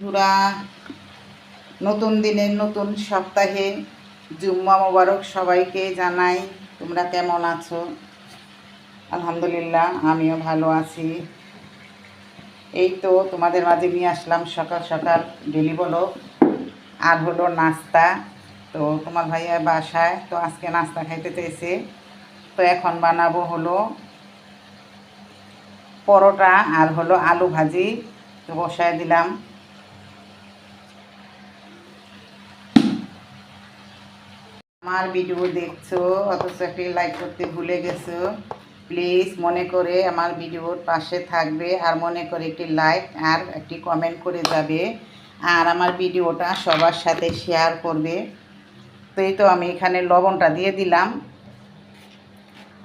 বন্ধুরা, নতুন দিনের নতুন সপ্তাহে জুম্মা মোবারক সবাইকে জানাই। তোমরা কেমন আছো? আলহামদুলিল্লাহ, আমিও ভালো আছি। এই তো তোমাদের মাঝে নিয়ে আসলাম সকাল সকাল ডেলি ব্লগ আর হলো নাস্তা। তো তোমার ভাইয়া বাসায় তো আজকে নাস্তা খাইতে চেয়েছে, তো এখন বানাবো হলো পরোটা আর হলো আলু ভাজি। তো বসায় দিলাম। আমার ভিডিও দেখছো অথচ একটি লাইক করতে ভুলে গেছো, প্লিজ মনে করে আমার ভিডিওর পাশে থাকবে আর মনে করে একটি লাইক আর একটি কমেন্ট করে যাবে আর আমার ভিডিওটা সবার সাথে শেয়ার করবে। তো এই তো আমি এখানে লবণটা দিয়ে দিলাম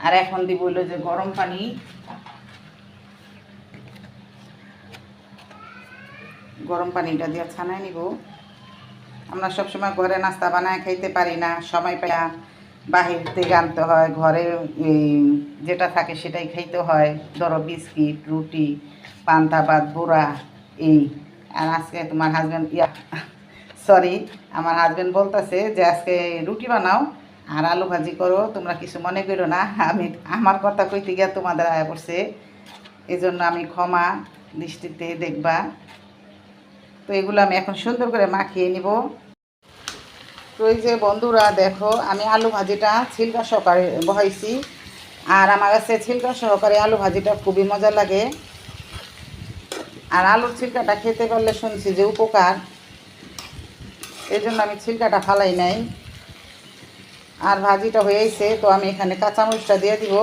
আর এখন দিব হলো যে গরম পানি। গরম পানিটা দিয়ে ছানায় নিব। আমরা সবসময় ঘরে নাস্তা বানায় খাইতে পারি না, সময় পাই না, বাহির থেকে আনতে হয়। ঘরে যেটা থাকে সেটাই খাইতে হয়, ধরো বিস্কিট, রুটি, পান্তা ভাত, বুড়া এই। আর আজকে তোমার হাজব্যান্ড সরি, আমার হাজব্যান্ড বলতেছে যে আজকে রুটি বানাও আর আলু ভাজি করো, তোমরা কিছু মনে করো না। আমার কথা কইতে গিয়ে তোমাদের আয়া পড়ছে, এই জন্য আমি ক্ষমা দৃষ্টিতে দেখবা। তো এগুলো আমি এখন সুন্দর করে মাখিয়ে নিব। তো এই যে বন্ধুরা দেখো, আমি আলু ভাজিটা ছিলকা সহকারে বহাইছি আর আমার কাছে ছিলকা সহকারে আলু ভাজিটা খুবই মজা লাগে। আর আলুর ছিলকাটা খেতে পারলে শুনছি যে উপকার, এই জন্য আমি ছিলকাটা ফালাই নাই। আর ভাজিটা হয়েছে, তো আমি এখানে কাঁচামরিচটা দিয়ে দিব।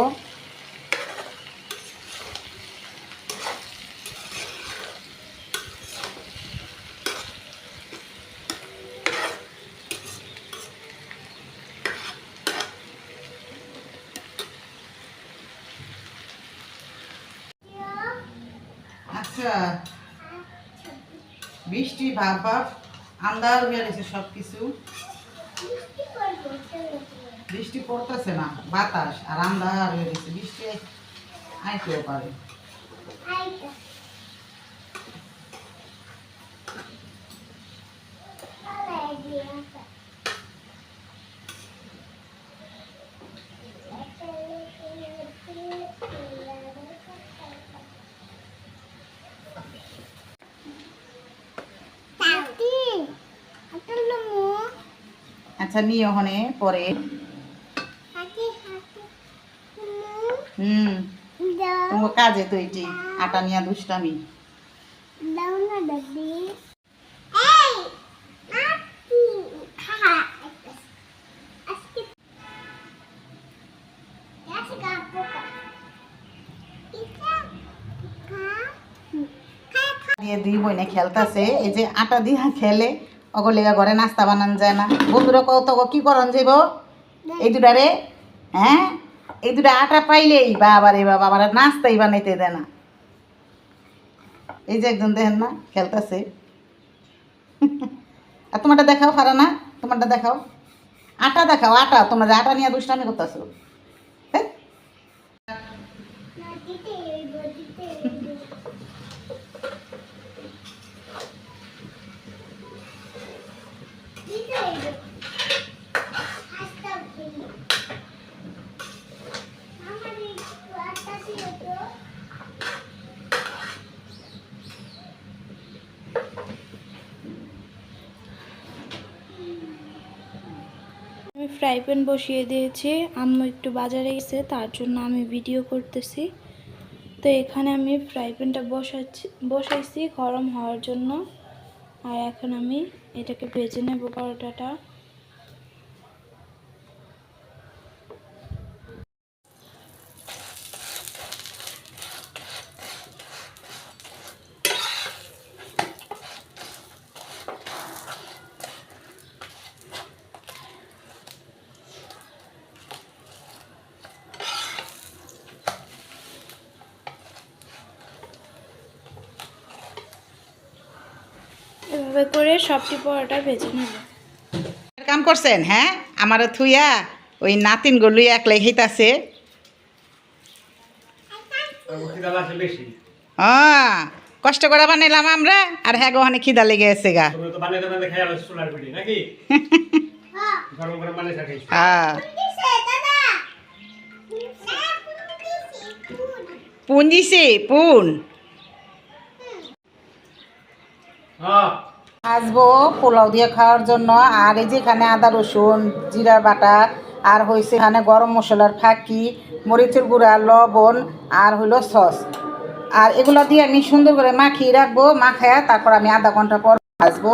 আচ্ছা, বৃষ্টি ভাব ভাব আন্দার হয়ে গেছে, সব কিছু বৃষ্টি পড়তেছে না, বাতাস আর আন্দার হয়ে গেছে, বৃষ্টি আইতেও পারে। আচ্ছা নিয়ে ওখানে পরে তোমার কাজে তো এটি আটা নিয়ে দুষ্টামি। দিয়ে দুই বইনে খেলতেছে, এই যে আটা দিয়ে খেলে অগলেগা ঘরে নাস্তা বানান যায় না। বন্ধুরা কত কি করন যাইব এই দুটারে? হ্যাঁ, এই দুটা আটা পাইলেই বাবারে বাবা আমার নাস্তাই বানাইতে দেয় না। এই যে একজন দেখেন না খেলতেছে। আর তোমারটা দেখাও পারা না, তোমারটা দেখাও, আটা দেখাও, আটা তোমরা যে আটা নিয়ে দুষ্টামি করতেছো। আমি ফ্রাই প্যান বসিয়ে দিয়েছি, আম্মু একটু বাজারে গেছে তার জন্য আমি ভিডিও করতেছি। তো এখানে আমি ফ্রাই প্যানটা বসাইছি গরম হওয়ার জন্য। আর এখন আমি এটাকে ভেজে নেব পরোটাটা। এভাবে করে সবটি পরোটা ভেজে নেব। কাম করছেন? হ্যাঁ, আমার থুইয়া ওই নাতিন গলুই একলাই খাইতাছে। হ্যাঁ, কষ্ট করে বানাইলাম আমরা, আর হ্যাঁ গো অনেক খিদা লেগে গেছে গা। তুমি তো বানাইতে বানাইতে খাই আলো সোলার পিঠে নাকি? গরম গরম বানাই খাই। হ্যাঁ পুন দিছে পুন। হ্যাঁ আসবো পোলাও দিয়ে খাওয়ার জন্য। আর এই যেখানে আদা রসুন জিরা বাটা, আর হয়েছে এখানে গরম মশলার ফাঁকি, মরিচের গুঁড়া, লবণ, আর হইলো সস। আর এগুলো দিয়ে আমি সুন্দর করে মাখিয়ে রাখবো। মাখায়া তারপর আমি আধা ঘন্টা পর ভাজবো।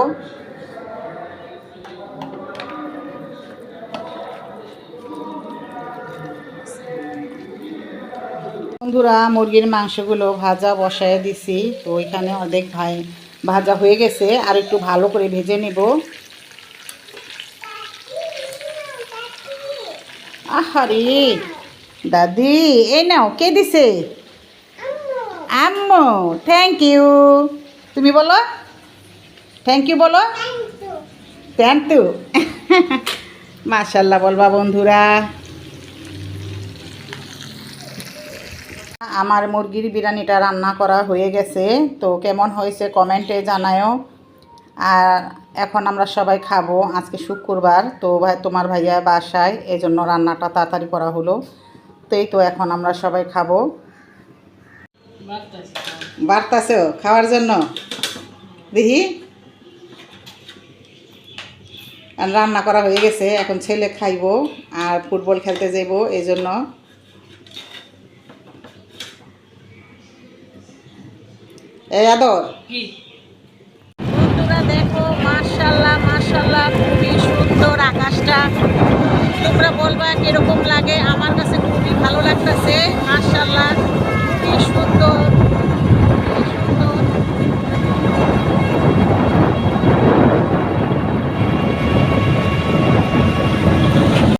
বন্ধুরা মুরগির মাংসগুলো ভাজা বসায় দিছি, তো ওইখানে অর্ধেক ভাজা হয়ে গেছে, আর একটু ভালো করে ভেজে নেব। আহারে দাদি, এই নাও, কে দিছে? আম্মু। Thank you. তুমি বলো থ্যাংক ইউ, বলো থ্যাংক ইউ। মাশাল্লাহ বলবা বন্ধুরা। আমার মুরগির বিরিয়ানিটা রান্না করা হয়ে গেছে, তো কেমন হয়েছে কমেন্টে জানায়ও। আর এখন আমরা সবাই খাবো। আজকে শুক্রবার, তো তোমার ভাইয়া বাসায়, এই জন্য রান্নাটা তাড়াতাড়ি করা হলো। তো এই তো এখন আমরা সবাই খাবো। বাড়তাছে খাওয়ার জন্য দেখি। আর রান্না করা হয়ে গেছে, এখন ছেলে খাইবো আর ফুটবল খেলতে যাইবো, এই জন্য। এই আদর বন্ধুরা দেখো, মাশাল্লাহ মাশাল্লাহ, খুবই সুন্দর আকাশটা। তোমরা বলবা কিরকম লাগে? আমার কাছে খুবই ভালো লাগতেছে। মাশাল্লাহ খুবই সুন্দর।